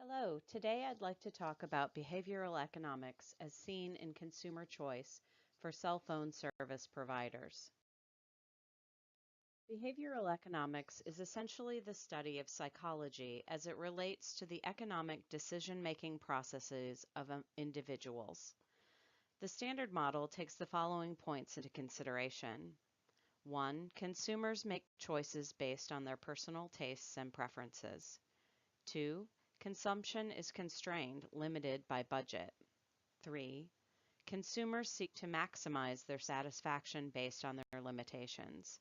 Hello, today I'd like to talk about behavioral economics as seen in consumer choice for cell phone service providers. Behavioral economics is essentially the study of psychology as it relates to the economic decision-making processes of individuals. The standard model takes the following points into consideration. 1. Consumers make choices based on their personal tastes and preferences. 2. Consumption is constrained, limited by budget. 3. Consumers seek to maximize their satisfaction based on their limitations.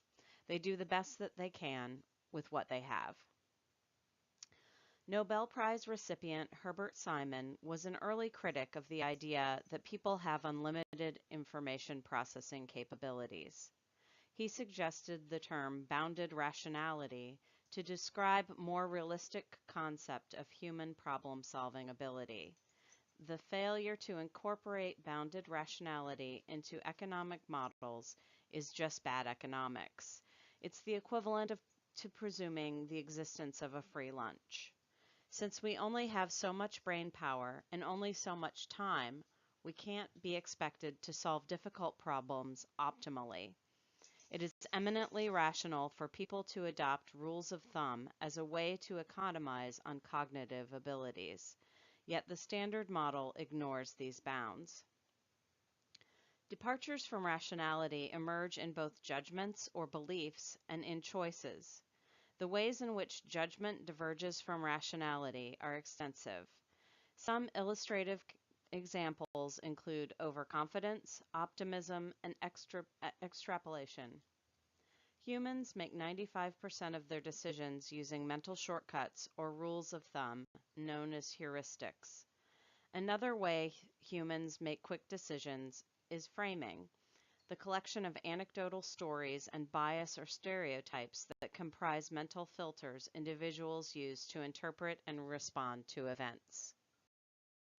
They do the best that they can with what they have. Nobel Prize recipient Herbert Simon was an early critic of the idea that people have unlimited information processing capabilities. He suggested the term bounded rationality to describe more realistic concept of human problem-solving ability. The failure to incorporate bounded rationality into economic models is just bad economics. It's the equivalent to presuming the existence of a free lunch. Since we only have so much brain power and only so much time, we can't be expected to solve difficult problems optimally. It is eminently rational for people to adopt rules of thumb as a way to economize on cognitive abilities, yet the standard model ignores these bounds. Departures from rationality emerge in both judgments or beliefs and in choices. The ways in which judgment diverges from rationality are extensive. Some illustrative examples include overconfidence, optimism, and extrapolation. Humans make 95% of their decisions using mental shortcuts or rules of thumb, known as heuristics. Another way humans make quick decisions is framing, the collection of anecdotal stories and bias or stereotypes that comprise mental filters individuals use to interpret and respond to events.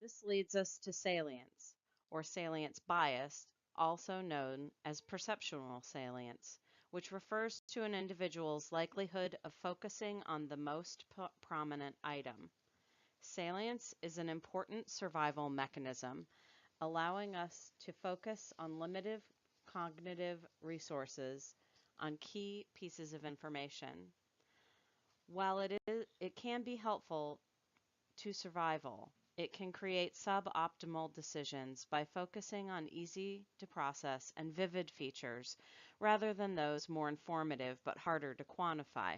This leads us to salience, or salience bias, also known as perceptual salience, which refers to an individual's likelihood of focusing on the most prominent item. Salience is an important survival mechanism, allowing us to focus on limited cognitive resources on key pieces of information. While it can be helpful to survival, it can create suboptimal decisions by focusing on easy to process and vivid features rather than those more informative but harder to quantify.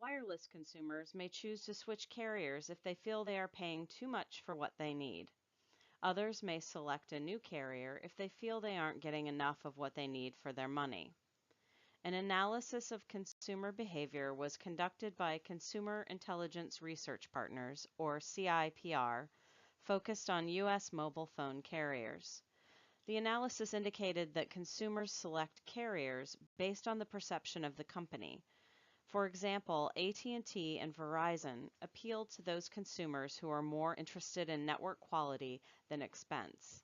Wireless consumers may choose to switch carriers if they feel they are paying too much for what they need. Others may select a new carrier if they feel they aren't getting enough of what they need for their money. An analysis of consumer behavior was conducted by Consumer Intelligence Research Partners, or CIPR, focused on U.S. mobile phone carriers. The analysis indicated that consumers select carriers based on the perception of the company. For example, AT&T and Verizon appealed to those consumers who are more interested in network quality than expense.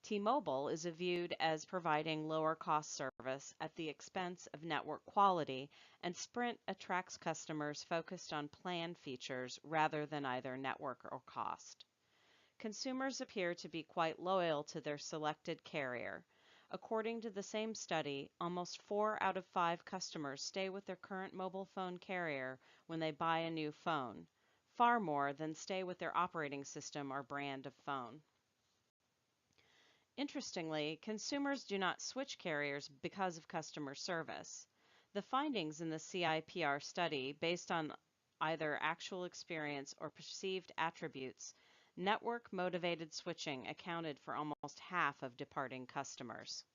T-Mobile is viewed as providing lower cost service at the expense of network quality, and Sprint attracts customers focused on plan features rather than either network or cost. Consumers appear to be quite loyal to their selected carrier. According to the same study, almost 4 out of 5 customers stay with their current mobile phone carrier when they buy a new phone, far more than stay with their operating system or brand of phone. Interestingly, consumers do not switch carriers because of customer service. The findings in the CIPR study, based on either actual experience or perceived attributes, network-motivated switching accounted for almost half of departing customers.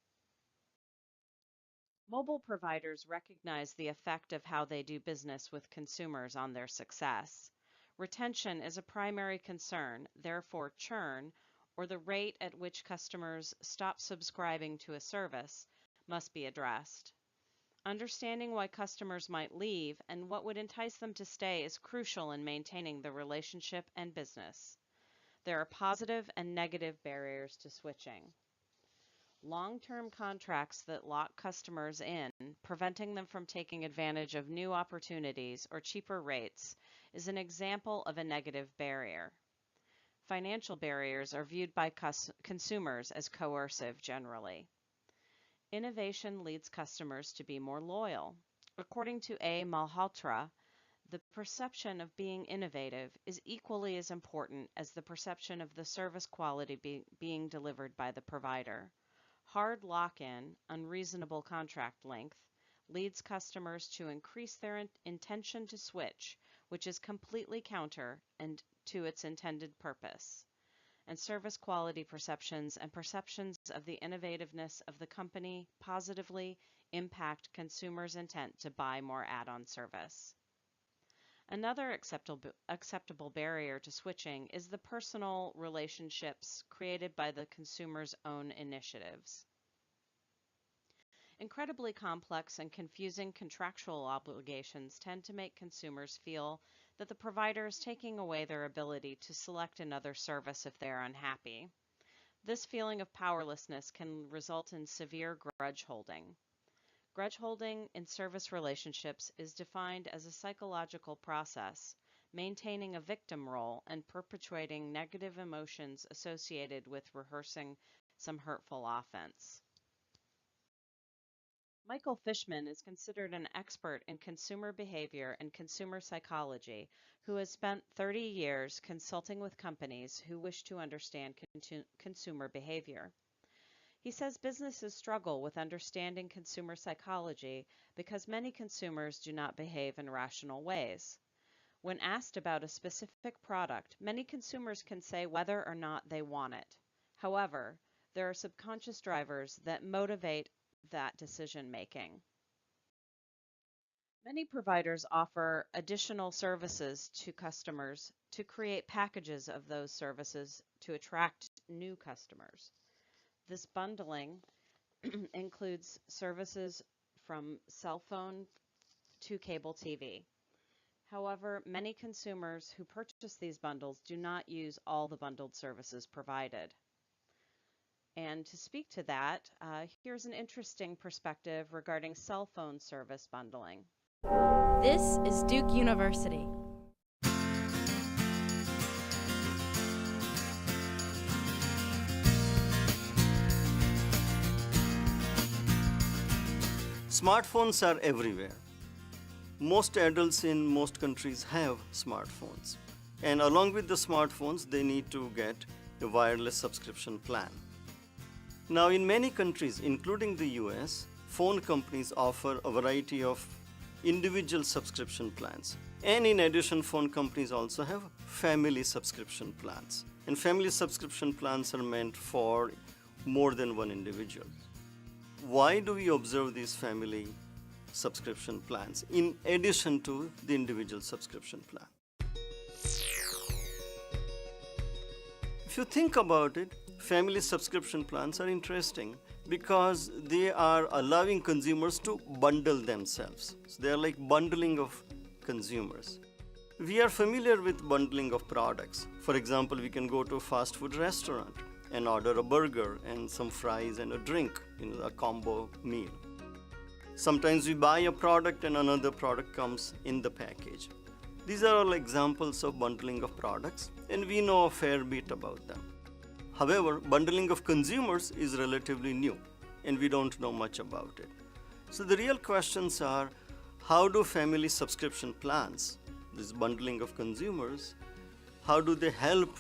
Mobile providers recognize the effect of how they do business with consumers on their success. Retention is a primary concern, therefore churn, or the rate at which customers stop subscribing to a service, must be addressed. Understanding why customers might leave and what would entice them to stay is crucial in maintaining the relationship and business. There are positive and negative barriers to switching. Long-term contracts that lock customers in, preventing them from taking advantage of new opportunities or cheaper rates, is an example of a negative barrier. Financial barriers are viewed by consumers as coercive generally. Innovation leads customers to be more loyal. According to A. Malhotra, the perception of being innovative is equally as important as the perception of the service quality being delivered by the provider. Hard lock-in, unreasonable contract length, leads customers to increase their intention to switch, which is completely counter and to its intended purpose. And service quality perceptions and perceptions of the innovativeness of the company positively impact consumers' intent to buy more add-on service. Another acceptable barrier to switching is the personal relationships created by the consumer's own initiatives. Incredibly complex and confusing contractual obligations tend to make consumers feel that the provider is taking away their ability to select another service if they are unhappy. This feeling of powerlessness can result in severe grudge holding. Grudge holding in service relationships is defined as a psychological process, maintaining a victim role and perpetuating negative emotions associated with rehearsing some hurtful offense. Michael Fishman is considered an expert in consumer behavior and consumer psychology who has spent 30 years consulting with companies who wish to understand consumer behavior. He says businesses struggle with understanding consumer psychology because many consumers do not behave in rational ways. When asked about a specific product, many consumers can say whether or not they want it. However, there are subconscious drivers that motivate that decision making. Many providers offer additional services to customers to create packages of those services to attract new customers. This bundling includes services from cell phone to cable TV. However, many consumers who purchase these bundles do not use all the bundled services provided. And to speak to that, here's an interesting perspective regarding cell phone service bundling. This is Duke University. Smartphones are everywhere. Most adults in most countries have smartphones. And along with the smartphones, they need to get a wireless subscription plan. Now, in many countries, including the US, phone companies offer a variety of individual subscription plans. And in addition, phone companies also have family subscription plans. And family subscription plans are meant for more than one individual. Why do we observe these family subscription plans in addition to the individual subscription plan? If you think about it, family subscription plans are interesting because they are allowing consumers to bundle themselves. So they are like bundling of consumers. We are familiar with bundling of products. For example, we can go to a fast food restaurant and order a burger and some fries and a drink in a combo meal. Sometimes we buy a product and another product comes in the package. These are all examples of bundling of products, and we know a fair bit about them. However, bundling of consumers is relatively new, and we don't know much about it. So the real questions are, how do family subscription plans, this bundling of consumers, how do they help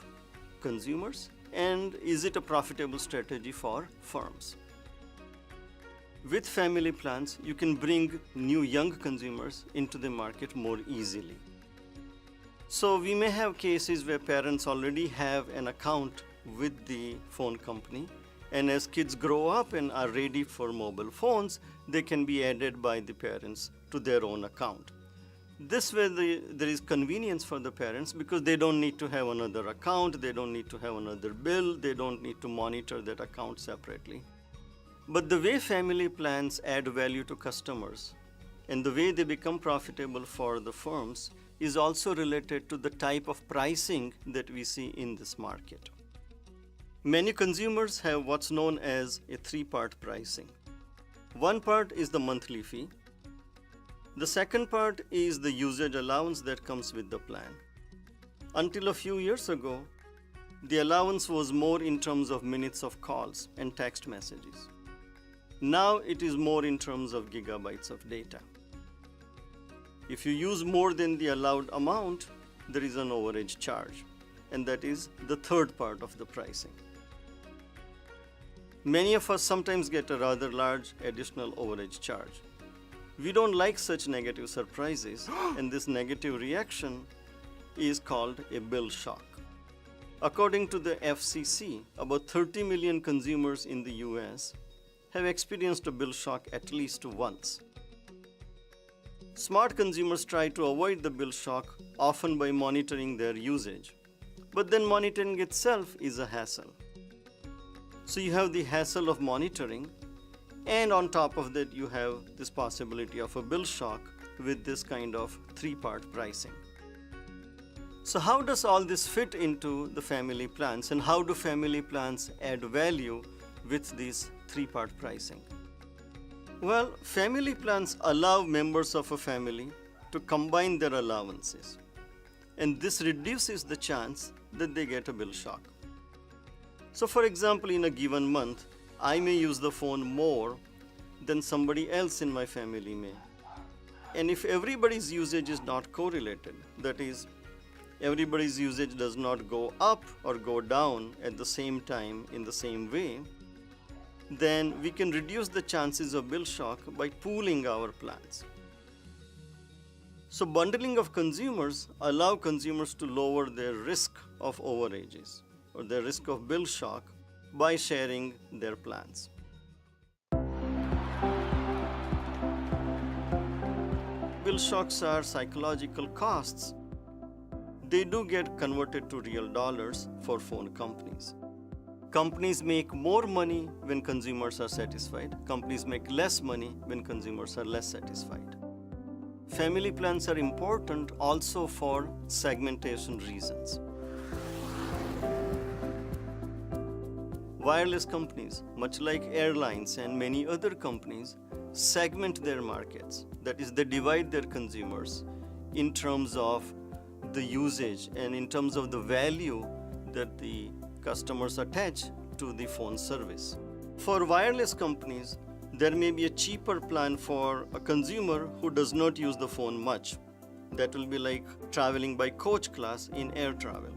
consumers? And is it a profitable strategy for firms? With family plans, you can bring new young consumers into the market more easily. So we may have cases where parents already have an account with the phone company, and as kids grow up and are ready for mobile phones, they can be added by the parents to their own account. This way there is convenience for the parents because they don't need to have another account, they don't need to have another bill, they don't need to monitor that account separately. But the way family plans add value to customers and the way they become profitable for the firms is also related to the type of pricing that we see in this market. Many consumers have what's known as a three-part pricing. One part is the monthly fee. The second part is the usage allowance that comes with the plan. Until a few years ago, the allowance was more in terms of minutes of calls and text messages. Now it is more in terms of gigabytes of data. If you use more than the allowed amount, there is an overage charge, and that is the third part of the pricing. Many of us sometimes get a rather large additional overage charge. We don't like such negative surprises, and this negative reaction is called a bill shock. According to the FCC, about 30 million consumers in the US have experienced a bill shock at least once. Smart consumers try to avoid the bill shock, often by monitoring their usage. But then monitoring itself is a hassle. So you have the hassle of monitoring, and on top of that you have this possibility of a bill shock with this kind of three-part pricing. So how does all this fit into the family plans, and how do family plans add value with this three-part pricing? Well, family plans allow members of a family to combine their allowances, and this reduces the chance that they get a bill shock. So for example, in a given month, I may use the phone more than somebody else in my family may. And if everybody's usage is not correlated, that is, everybody's usage does not go up or go down at the same time in the same way, then we can reduce the chances of bill shock by pooling our plans. So bundling of consumers allow consumers to lower their risk of overages or their risk of bill shock by sharing their plans. Bill shocks are psychological costs. They do get converted to real dollars for phone companies. Companies make more money when consumers are satisfied. Companies make less money when consumers are less satisfied. Family plans are important also for segmentation reasons. Wireless companies, much like airlines and many other companies, segment their markets. That is, they divide their consumers in terms of the usage and in terms of the value that the customers attach to the phone service. For wireless companies, there may be a cheaper plan for a consumer who does not use the phone much. That will be like traveling by coach class in air travel.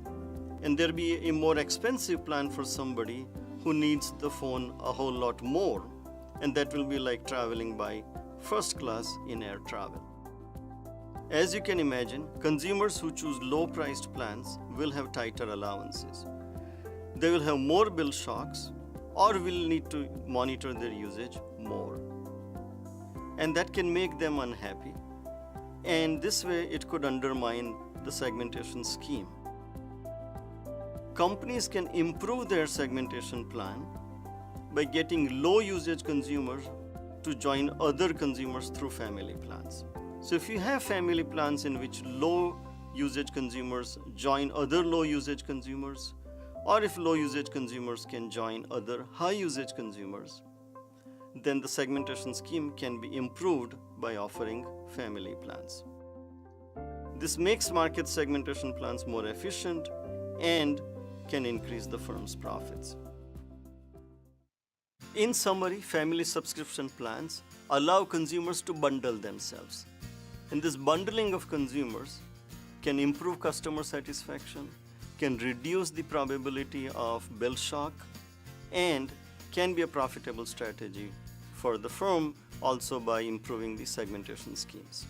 And there will be a more expensive plan for somebody who needs the phone a whole lot more, and that will be like traveling by first class in air travel. As you can imagine, consumers who choose low-priced plans will have tighter allowances. They will have more bill shocks or will need to monitor their usage more. And that can make them unhappy. And this way it could undermine the segmentation scheme. Companies can improve their segmentation plan by getting low usage consumers to join other consumers through family plans. So if you have family plans in which low usage consumers join other low usage consumers, or if low usage consumers can join other high usage consumers, then the segmentation scheme can be improved by offering family plans. This makes market segmentation plans more efficient and can increase the firm's profits. In summary, family subscription plans allow consumers to bundle themselves. And this bundling of consumers can improve customer satisfaction, can reduce the probability of bill shock, and can be a profitable strategy for the firm also by improving the segmentation schemes.